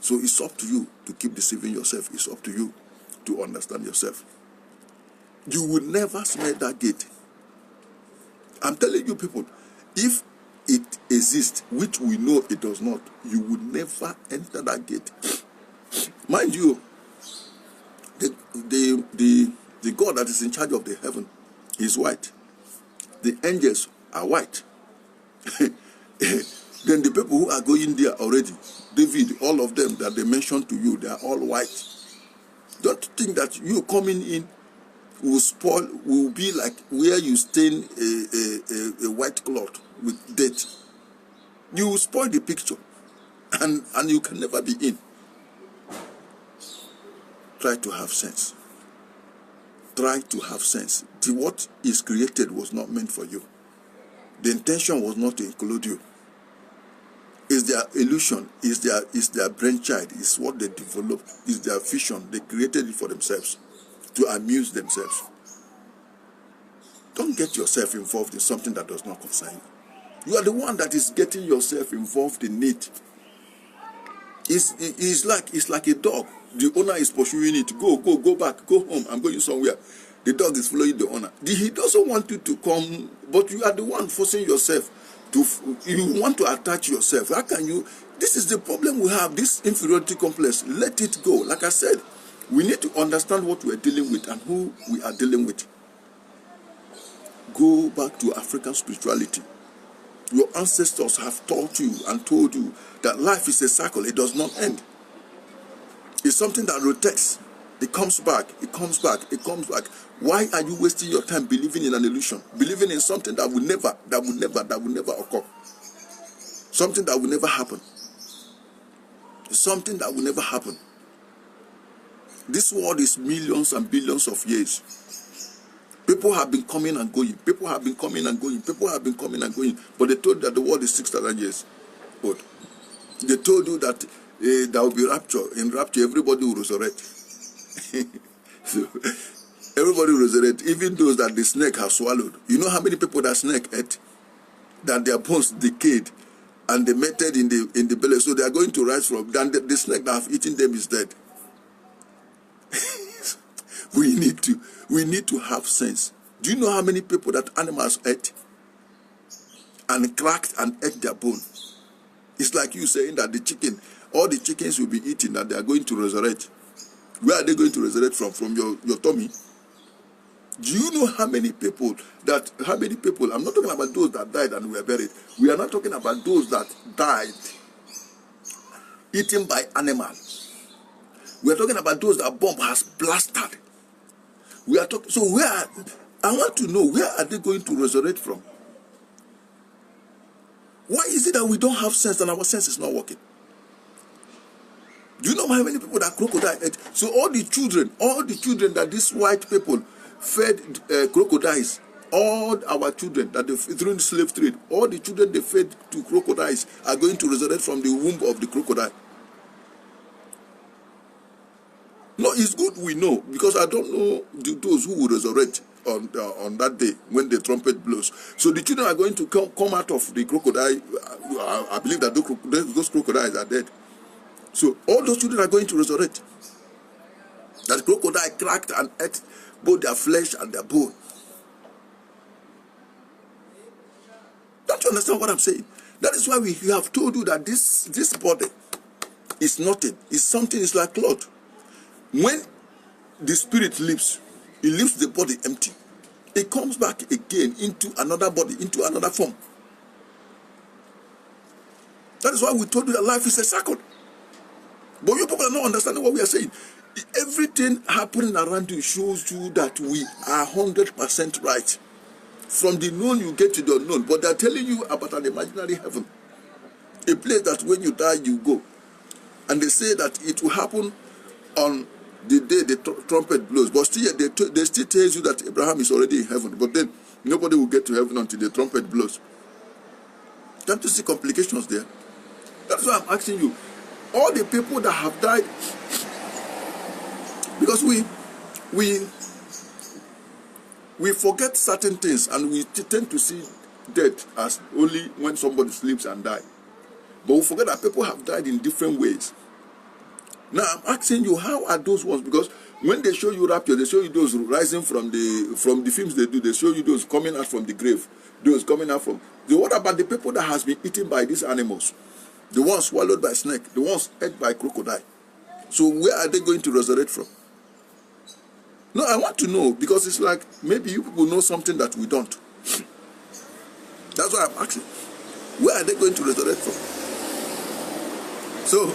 So it's up to you to keep deceiving yourself. It's up to you to understand yourself. You will never smell that gate. I'm telling you people, if it exists, which we know it does not, you will never enter that gate. Mind you, the God that is in charge of the heaven is white. The angels are white. Then the people who are going there already, David, all of them that they mentioned to you, they are all white. Don't think that you coming in will be like where you stain a white cloth with dirt. You will spoil the picture, and you can never be in. Try to have sense. Try to have sense. What is created was not meant for you. The intention was not to include you. Is their illusion, is their brainchild, is what they developed, is their vision. They created it for themselves, to amuse themselves. Don't get yourself involved in something that does not concern you. You are the one that is getting yourself involved in it. It's like a dog. The owner is pursuing it. Go back, go home. I'm going somewhere. The dog is following the owner. He doesn't want you to come, but you are the one forcing yourself to. You want to attach yourself. How can you? This is the problem we have. This inferiority complex. Let it go. Like I said, we need to understand what we are dealing with and who we are dealing with. Go back to African spirituality. Your ancestors have taught you and told you that life is a cycle. It does not end. It's something that rotates. It comes back. It comes back. It comes back. Why are you wasting your time believing in an illusion? Believing in something that will never occur. Something that will never happen. Something that will never happen. This world is millions and billions of years. People have been coming and going. People have been coming and going. People have been coming and going. But they told you that the world is 6,000 years old. They told you that there will be rapture. In rapture, everybody will resurrect. So, everybody will resurrect. Even those that the snake has swallowed. You know how many people that snake ate? That their bones decayed and they melted in the belly. So they are going to rise from. Then the snake that have eaten them is dead. We need to have sense. Do you know how many people that animals ate and cracked and ate their bone? It's like you saying that all the chickens will be eaten and they are going to resurrect. Where are they going to resurrect from? From your tummy? Do you know how many people, I'm not talking about those that died and were buried. We are not talking about those that died eaten by animals. We are talking about those that bomb has blasted. We are talking. So I want to know, where are they going to resurrect from? Why is it that we don't have sense and our sense is not working? Do you know how many people that crocodile ate? So all the children that these white people fed crocodiles, all our children that they during the slave trade, all the children they fed to crocodiles are going to resurrect from the womb of the crocodile. No, it's good we know, because I don't know those who will resurrect on that day when the trumpet blows. So the children are going to come out of the crocodile. I believe that those crocodiles are dead. So all those children are going to resurrect. That crocodile cracked and ate both their flesh and their bone. Don't you understand what I'm saying? That is why we have told you that this body is nothing. It's something. It's like cloth. When the spirit leaves, it leaves the body empty. It comes back again into another body, into another form. That is why we told you that life is a cycle. But you people are not understanding what we are saying. Everything happening around you shows you that we are 100% right. From the known you get to the unknown. But they are telling you about an imaginary heaven. A place that when you die you go. And they say that it will happen on the day the trumpet blows. But still, they still tell you that Abraham is already in heaven. But then nobody will get to heaven until the trumpet blows. Can't you see complications there? That's why I'm asking you. All the people that have died, because we forget certain things and we tend to see death as only when somebody sleeps and dies. But we forget that people have died in different ways. Now I'm asking you, how are those ones? Because when they show you rapture, they show you those rising from the films they do. They show you those coming out from the grave, those coming out from. What about the people that has been eaten by these animals? The ones swallowed by snake, the ones ate by crocodile. So where are they going to resurrect from? No, I want to know, because it's like maybe you people know something that we don't. That's why I'm asking. Where are they going to resurrect from? So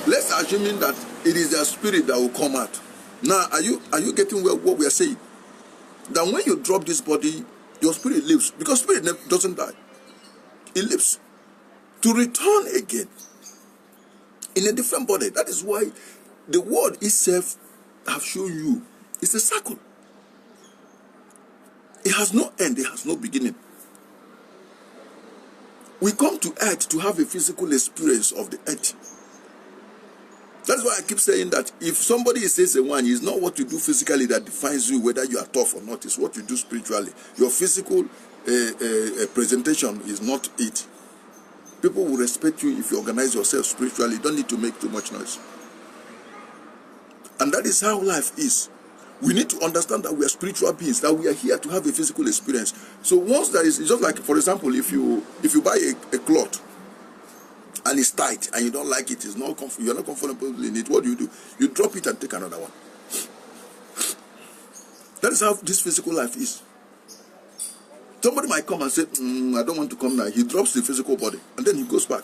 let's assume that it is their spirit that will come out. Now, are you getting what we are saying? That when you drop this body, your spirit lives, because spirit doesn't die. It lives to return again in a different body. That is why the word itself have shown you it's a cycle. It has no end. It has no beginning. We come to earth to have a physical experience of the earth. That's why I keep saying that if somebody says a one, it's not what you do physically that defines you, whether you are tough or not. It's what you do spiritually. Your physical presentation is not it. People will respect you if you organize yourself spiritually. You don't need to make too much noise. And that is how life is. We need to understand that we are spiritual beings, that we are here to have a physical experience. So once there is, it's just like, for example, if you buy a cloth and it's tight and you don't like it, you're not comfortable in it, what do? You drop it and take another one. That is how this physical life is. Somebody might come and say, I don't want to come now. He drops the physical body and then he goes back.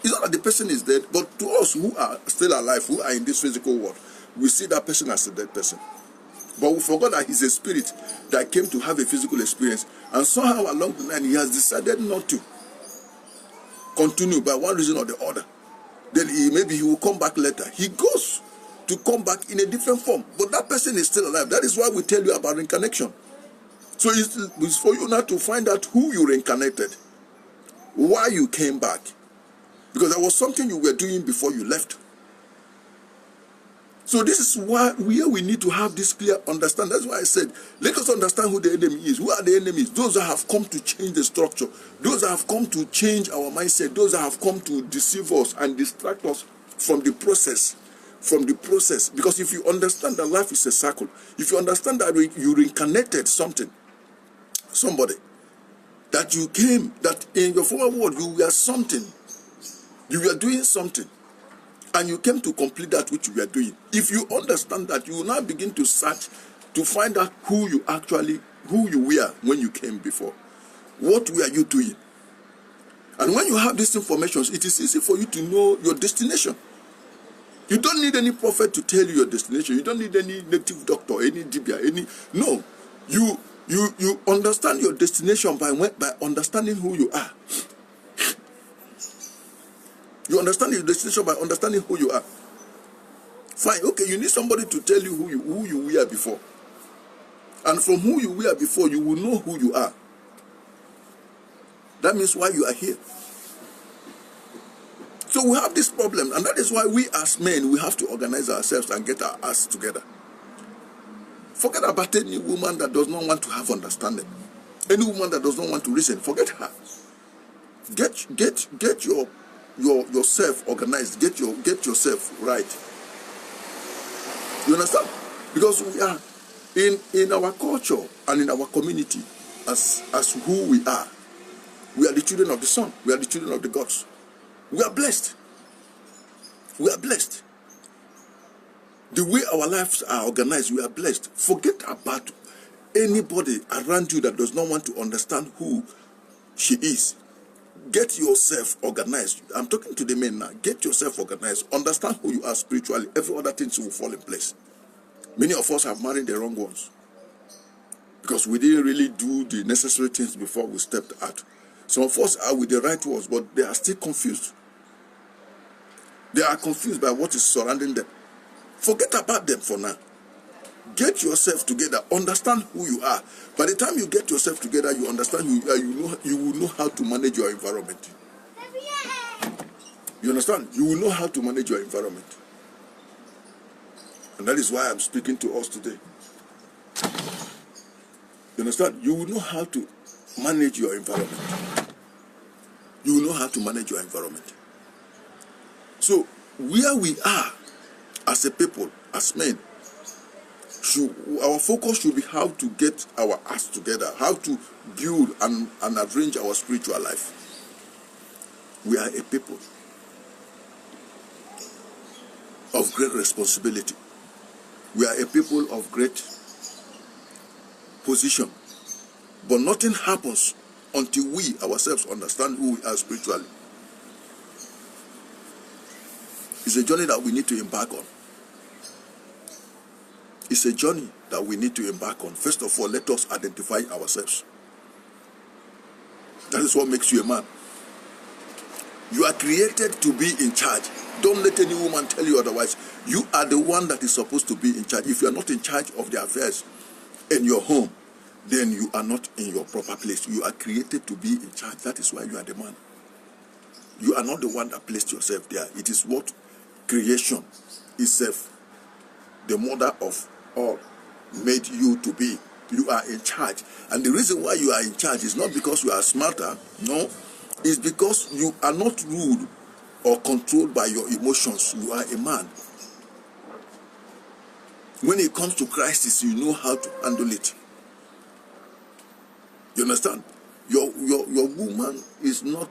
It's not that the person is dead, but to us who are still alive, who are in this physical world, we see that person as a dead person. But we forgot that he's a spirit that came to have a physical experience. And somehow along the line, he has decided not to continue by one reason or the other. Then maybe he will come back later. He goes to come back in a different form. But that person is still alive. That is why we tell you about reincarnation. So it's for you now to find out who you reincarnated, why you came back. Because there was something you were doing before you left. So this is why we need to have this clear understanding. That's why I said, let us understand who the enemy is. Who are the enemies? Those that have come to change the structure. Those that have come to change our mindset. Those that have come to deceive us and distract us from the process. Because if you understand that life is a cycle, if you understand that you reincarnated somebody, that you came, that in your former world you were something, you were doing something, and you came to complete that which you were doing. If you understand that, you will now begin to search to find out who you were when you came before. What were you doing? And when you have these informations, it is easy for you to know your destination. You don't need any prophet to tell you your destination. You don't need any native doctor, any dibia, no. You understand your destination by understanding who you are. You understand your destination by understanding who you are. Fine, okay, you need somebody to tell you who you were before. And from who you were before, you will know who you are. That means why you are here. So we have this problem, and that is why we as men, we have to organize ourselves and get our ass together. Forget about any woman that does not want to have understanding. Any woman that does not want to listen, forget her. Get yourself organized. Get yourself right. You understand? Because we are in our culture and in our community, as who we are the children of the sun. We are the children of the gods. We are blessed. We are blessed. The way our lives are organized, we are blessed. Forget about anybody around you that does not want to understand who she is. Get yourself organized. I'm talking to the men now. Get yourself organized. Understand who you are spiritually. Every other thing will fall in place. Many of us have married the wrong ones because we didn't really do the necessary things before we stepped out. Some of us are with the right ones, but they are still confused. They are confused by what is surrounding them. Forget about them for now. Get yourself together. Understand who you are. By the time you get yourself together, you understand who you are. You will know how to manage your environment. You understand? You will know how to manage your environment. And that is why I'm speaking to us today. You understand? You will know how to manage your environment. You will know how to manage your environment. So, where we are as a people, as men, our focus should be how to get our ass together, how to build and arrange our spiritual life. We are a people of great responsibility. We are a people of great position. But nothing happens until we ourselves understand who we are spiritually. It's a journey that we need to embark on. It's a journey that we need to embark on. First of all, let us identify ourselves. That is what makes you a man. You are created to be in charge. Don't let any woman tell you otherwise. You are the one that is supposed to be in charge. If you are not in charge of the affairs in your home, then you are not in your proper place. You are created to be in charge. That is why you are the man. You are not the one that placed yourself there. It is what creation itself, the mother of all, made you to be. You are in charge. And the reason why you are in charge is not because you are smarter. No. It's because you are not ruled or controlled by your emotions. You are a man. When it comes to crisis, you know how to handle it. You understand? Your woman is not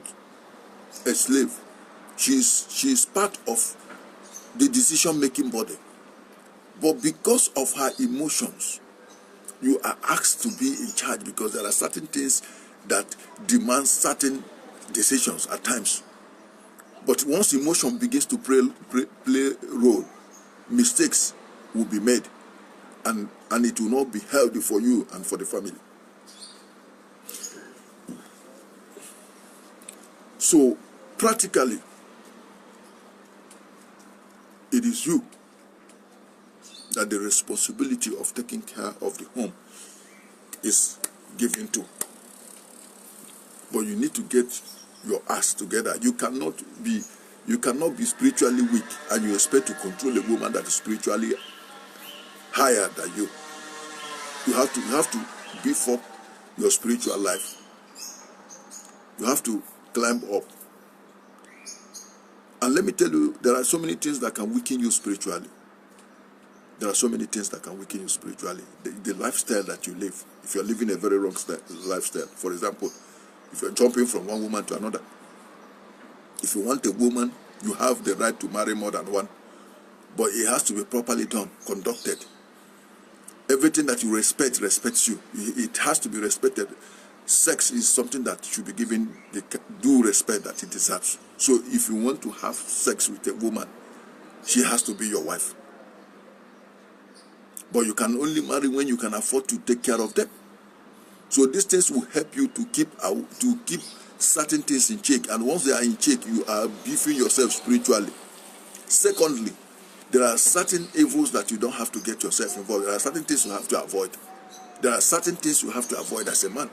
a slave. She's part of the decision-making body. But because of her emotions, you are asked to be in charge, because there are certain things that demand certain decisions at times. But once emotion begins to play role, mistakes will be made, and it will not be healthy for you and for the family. So practically, it is you that the responsibility of taking care of the home is given to. But you need to get your ass together. You cannot be spiritually weak and you expect to control a woman that is spiritually higher than you. You have to beef up your spiritual life. You have to climb up. And let me tell you, there are so many things that can weaken you spiritually. There are so many things that can weaken you spiritually. The lifestyle that you live. If you're living a very wrong lifestyle, for example, if you're jumping from one woman to another. If you want a woman, you have the right to marry more than one. But it has to be properly done, conducted. Everything that you respect respects you. It has to be respected. Sex is something that should be given the due respect that it deserves. So if you want to have sex with a woman, she has to be your wife. But you can only marry when you can afford to take care of them. So these things will help you to keep certain things in check. And once they are in check, you are beefing yourself spiritually. Secondly, there are certain evils that you don't have to get yourself involved. There are certain things you have to avoid. There are certain things you have to avoid as a man.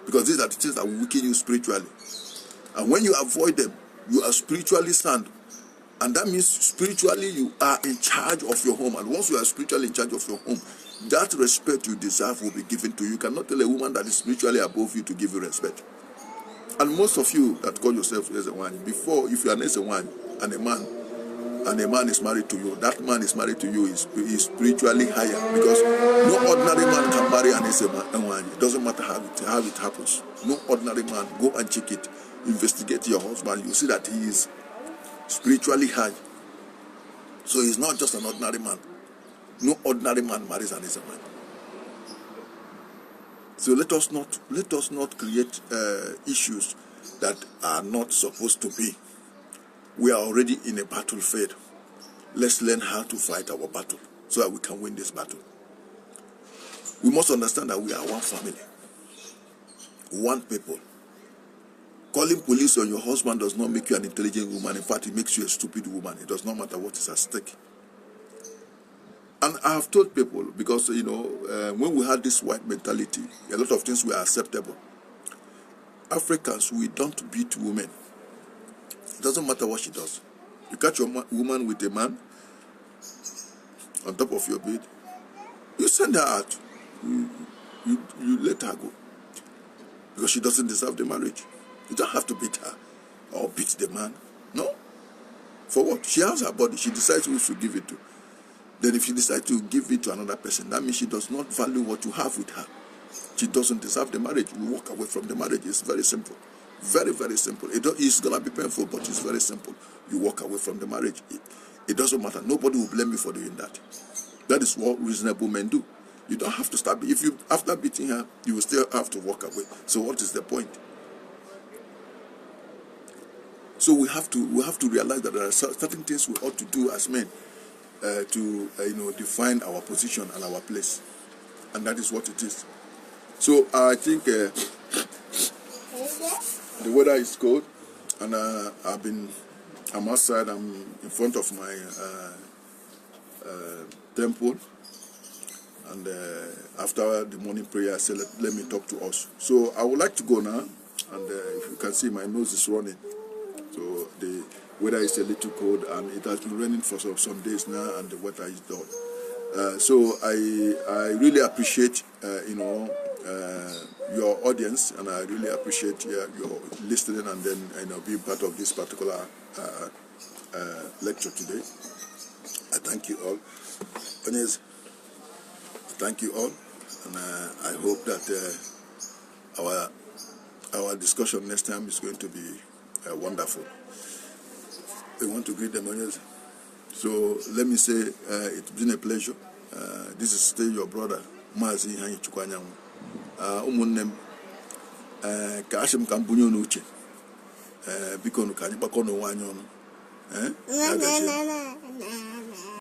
Because these are the things that will weaken you spiritually. And when you avoid them, you are spiritually sound. And that means spiritually you are in charge of your home. And once you are spiritually in charge of your home, that respect you deserve will be given to you. You cannot tell a woman that is spiritually above you to give you respect. And most of you that call yourself iheanyi, before, if you are an iheanyi and a man is married to you, that man is married to you is spiritually higher, because no ordinary man can marry an iheanyi. It doesn't matter how it happens. No ordinary man. Go and check it. Investigate your husband. You see that he is spiritually high. So he's not just an ordinary man. No ordinary man marries an iheanyi. So let us not create issues that are not supposed to be. We are already in a battlefield. Let's learn how to fight our battle so that we can win this battle. We must understand that we are one family, one people. Calling police on your husband does not make you an intelligent woman. In fact, it makes you a stupid woman. It does not matter what is at stake. And I have told people, because, when we had this white mentality, a lot of things were acceptable. Africans, we don't beat women. It doesn't matter what she does. You catch your woman with a man on top of your bed, you send her out. You let her go. Because she doesn't deserve the marriage. You don't have to beat her or beat the man. No. For what? She has her body. She decides who should give it to. Then if she decides to give it to another person, that means she does not value what you have with her. She doesn't deserve the marriage. We walk away from the marriage. It's very simple. Very, very simple. It's going to be painful, but it's very simple. You walk away from the marriage. It doesn't matter. Nobody will blame you for doing that. That is what reasonable men do. You don't have to start. If you, after beating her, you will still have to walk away. So what is the point? So we have to realize that there are certain things we ought to do as men to define our position and our place, and that is what it is. So I think the weather is cold, and I'm outside. I'm in front of my temple, And after the morning prayer, I said, let me talk to us. So I would like to go now. And if you can see, my nose is running. So the weather is a little cold, and it has been raining for some days now, and the weather is dull. So I really appreciate, your audience, and I really appreciate your listening and then being part of this particular lecture today. I thank you all. Thank you all, and I hope that our discussion next time is going to be wonderful. I want to greet them. So let me say it's been a pleasure. This is still your brother, Mazi Anyanwu. Umunem ka ashim ka mbunyo n'uche biko nu ka anyị gbakọ n'onwe anyị ọnụ